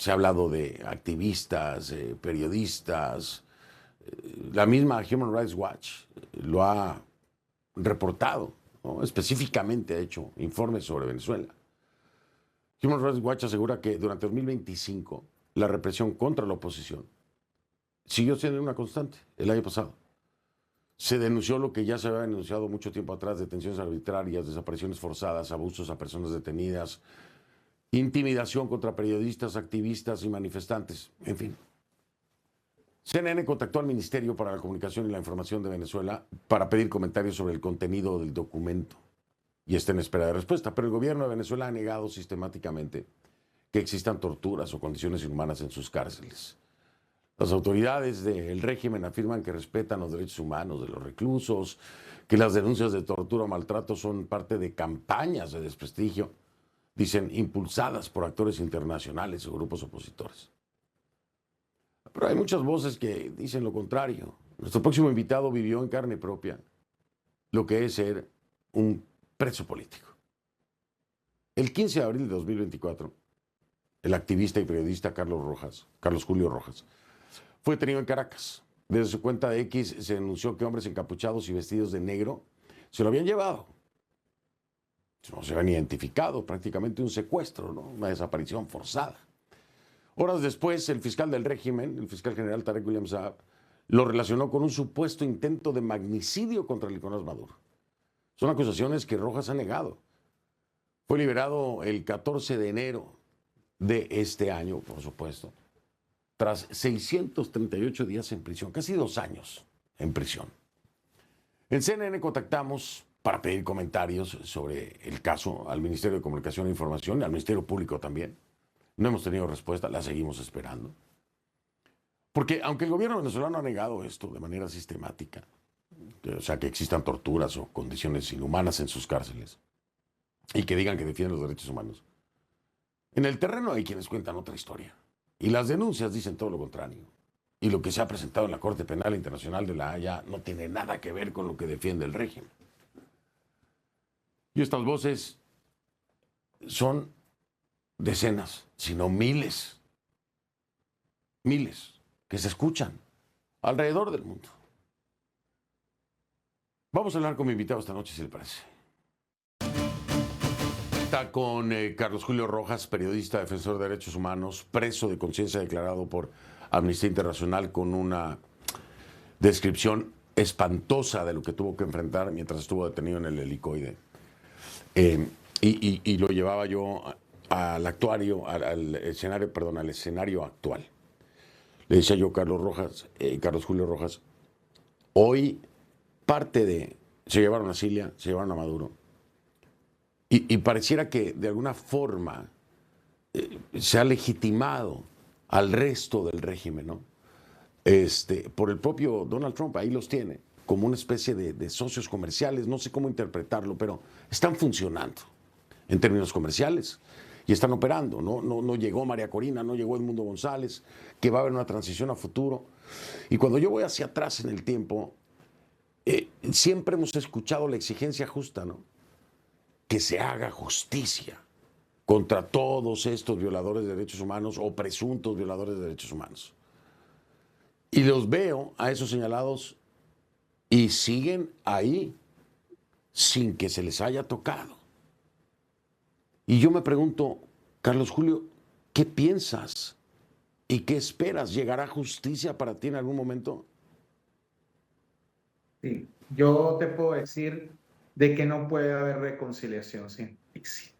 Se ha hablado de activistas, periodistas. La misma Human Rights Watch lo ha reportado, ¿no? Específicamente ha hecho informes sobre Venezuela. Human Rights Watch asegura que durante 2025 la represión contra la oposición siguió siendo una constante el año pasado. Se denunció lo que ya se había denunciado mucho tiempo atrás: detenciones arbitrarias, desapariciones forzadas, abusos a personas detenidas, intimidación contra periodistas, activistas y manifestantes, en fin. CNN contactó al Ministerio para la Comunicación y la Información de Venezuela para pedir comentarios sobre el contenido del documento y está en espera de respuesta, pero el gobierno de Venezuela ha negado sistemáticamente que existan torturas o condiciones inhumanas en sus cárceles. Las autoridades del régimen afirman que respetan los derechos humanos de los reclusos, que las denuncias de tortura o maltrato son parte de campañas de desprestigio, dicen, impulsadas por actores internacionales o grupos opositores. Pero hay muchas voces que dicen lo contrario. Nuestro próximo invitado vivió en carne propia lo que es ser un preso político. El 15 de abril de 2024, el activista y periodista Carlos Julio Rojas, fue detenido en Caracas. Desde su cuenta de X se denunció que hombres encapuchados y vestidos de negro se lo habían llevado. No se habían identificado, prácticamente un secuestro, ¿no? Una desaparición forzada. Horas después, el fiscal del régimen, el fiscal general Tarek William Saab, lo relacionó con un supuesto intento de magnicidio contra Nicolás Maduro. Son acusaciones que Rojas ha negado. Fue liberado el 14 de enero de este año, por supuesto, tras 638 días en prisión, casi 2 años en prisión. En CNN contactamos para pedir comentarios sobre el caso al Ministerio de Comunicación e Información y al Ministerio Público también. No hemos tenido respuesta, la seguimos esperando. Porque aunque el gobierno venezolano ha negado esto de manera sistemática, o sea, que existan torturas o condiciones inhumanas en sus cárceles, y que digan que defienden los derechos humanos, en el terreno hay quienes cuentan otra historia. Y las denuncias dicen todo lo contrario. Y lo que se ha presentado en la Corte Penal Internacional de La Haya no tiene nada que ver con lo que defiende el régimen. Y estas voces son decenas, sino miles, que se escuchan alrededor del mundo. Vamos a hablar con mi invitado esta noche, si le parece. Está con Carlos Julio Rojas, periodista, defensor de derechos humanos, preso de conciencia declarado por Amnistía Internacional, con una descripción espantosa de lo que tuvo que enfrentar mientras estuvo detenido en el helicoide. Y lo llevaba yo al escenario actual. Le decía yo, Carlos Julio Rojas, hoy se llevaron a Cilia, se llevaron a Maduro, y pareciera que de alguna forma se ha legitimado al resto del régimen, ¿no? Por el propio Donald Trump, ahí los tiene, como una especie de socios comerciales, no sé cómo interpretarlo, pero están funcionando en términos comerciales y están operando. No llegó María Corina, no llegó Edmundo González, que va a haber una transición a futuro. Y cuando yo voy hacia atrás en el tiempo, siempre hemos escuchado la exigencia justa, ¿no? Que se haga justicia contra todos estos violadores de derechos humanos o presuntos violadores de derechos humanos. Y los veo a esos señalados y siguen ahí sin que se les haya tocado. Y yo me pregunto, Carlos Julio, ¿qué piensas y qué esperas? ¿Llegará justicia para ti en algún momento? Sí, yo te puedo decir de que no puede haber reconciliación sin justicia.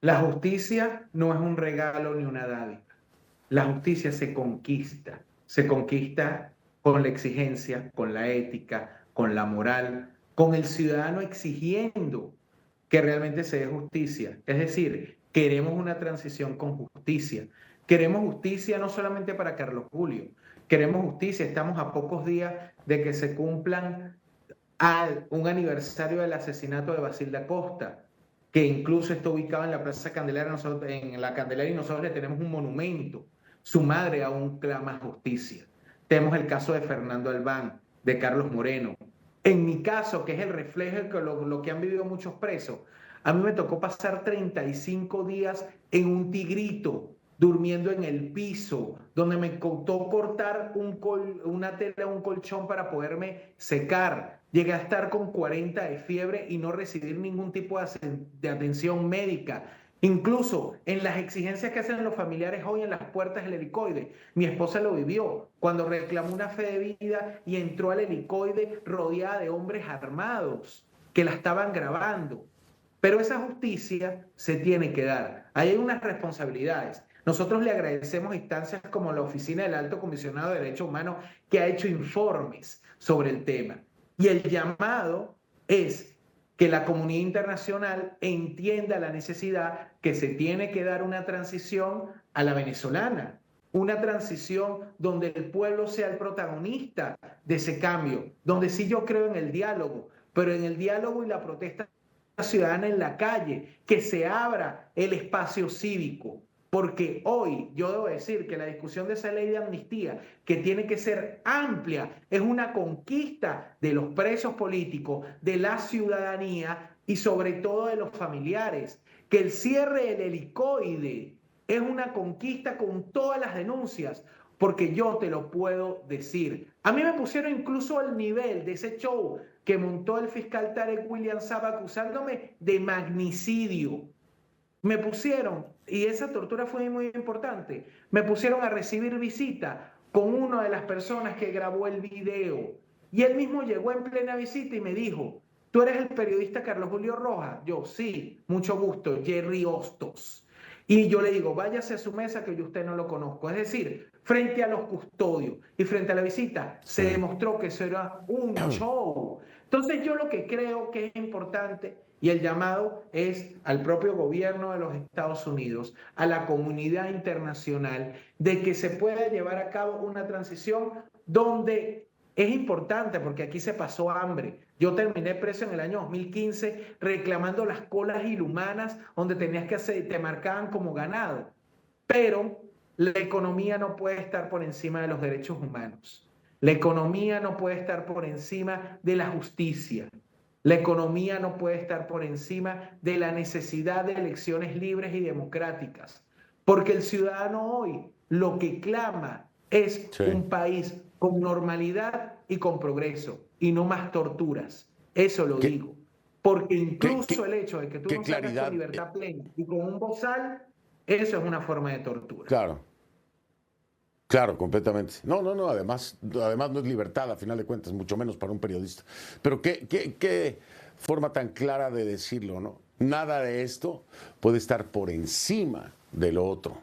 La justicia no es un regalo ni una dádiva. La justicia se conquista con la exigencia, con la ética, con la moral, con el ciudadano exigiendo que realmente se dé justicia. Es decir, queremos una transición con justicia. Queremos justicia no solamente para Carlos Julio, queremos justicia. Estamos a pocos días de que se cumplan un aniversario del asesinato de Basilda Costa, que incluso está ubicado en la Plaza Candelaria. Nosotros, en la Candelaria, y nosotros le tenemos un monumento. Su madre aún clama justicia. Tenemos el caso de Fernando Albán, de Carlos Moreno. En mi caso, que es el reflejo de lo que han vivido muchos presos, a mí me tocó pasar 35 días en un tigrito, durmiendo en el piso, donde me costó cortar una tela, un colchón para poderme secar. Llegué a estar con 40 de fiebre y no recibir ningún tipo de atención médica. Incluso en las exigencias que hacen los familiares hoy en las puertas del helicoide, mi esposa lo vivió cuando reclamó una fe de vida y entró al helicoide rodeada de hombres armados que la estaban grabando. Pero esa justicia se tiene que dar. Ahí hay unas responsabilidades. Nosotros le agradecemos a instancias como la Oficina del Alto Comisionado de Derechos Humanos que ha hecho informes sobre el tema. Y el llamado es que la comunidad internacional entienda la necesidad que se tiene que dar una transición a la venezolana, una transición donde el pueblo sea el protagonista de ese cambio, donde sí yo creo en el diálogo, pero en el diálogo y la protesta ciudadana en la calle, que se abra el espacio cívico. Porque hoy yo debo decir que la discusión de esa ley de amnistía, que tiene que ser amplia, es una conquista de los presos políticos, de la ciudadanía y sobre todo de los familiares. Que el cierre del helicoide es una conquista con todas las denuncias, porque yo te lo puedo decir. A mí me pusieron incluso al nivel de ese show que montó el fiscal Tarek William Saab acusándome de magnicidio. Me pusieron, y esa tortura fue muy importante, me pusieron a recibir visita con una de las personas que grabó el video. Y él mismo llegó en plena visita y me dijo, ¿tú eres el periodista Carlos Julio Rojas? Yo, sí, mucho gusto, Jerry Hostos. Y yo le digo, váyase a su mesa que yo usted no lo conozco. Es decir, frente a los custodios y frente a la visita, se demostró que eso era un show. Entonces yo lo que creo que es importante y el llamado es al propio gobierno de los Estados Unidos, a la comunidad internacional, de que se pueda llevar a cabo una transición donde es importante, porque aquí se pasó hambre. Yo terminé preso en el año 2015 reclamando las colas inhumanas donde tenías que hacer, te marcaban como ganado. Pero la economía no puede estar por encima de los derechos humanos. La economía no puede estar por encima de la justicia. La economía no puede estar por encima de la necesidad de elecciones libres y democráticas. Porque el ciudadano hoy lo que clama es un país con normalidad y con progreso y no más torturas. Eso lo digo. Porque incluso el hecho de que tú no salgas con libertad plena y con un bozal, eso es una forma de tortura. Claro. Claro, completamente. No, además no es libertad, a final de cuentas, mucho menos para un periodista. Pero qué forma tan clara de decirlo, ¿no? Nada de esto puede estar por encima de lo otro.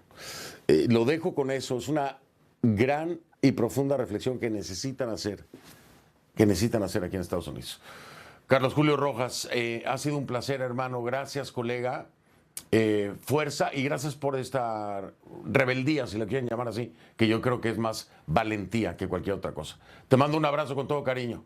Lo dejo con eso, es una gran y profunda reflexión que necesitan hacer aquí en Estados Unidos. Carlos Julio Rojas, ha sido un placer, hermano. Gracias, colega. Fuerza y gracias por esta rebeldía, si la quieren llamar así, que yo creo que es más valentía que cualquier otra cosa. Te mando un abrazo con todo cariño.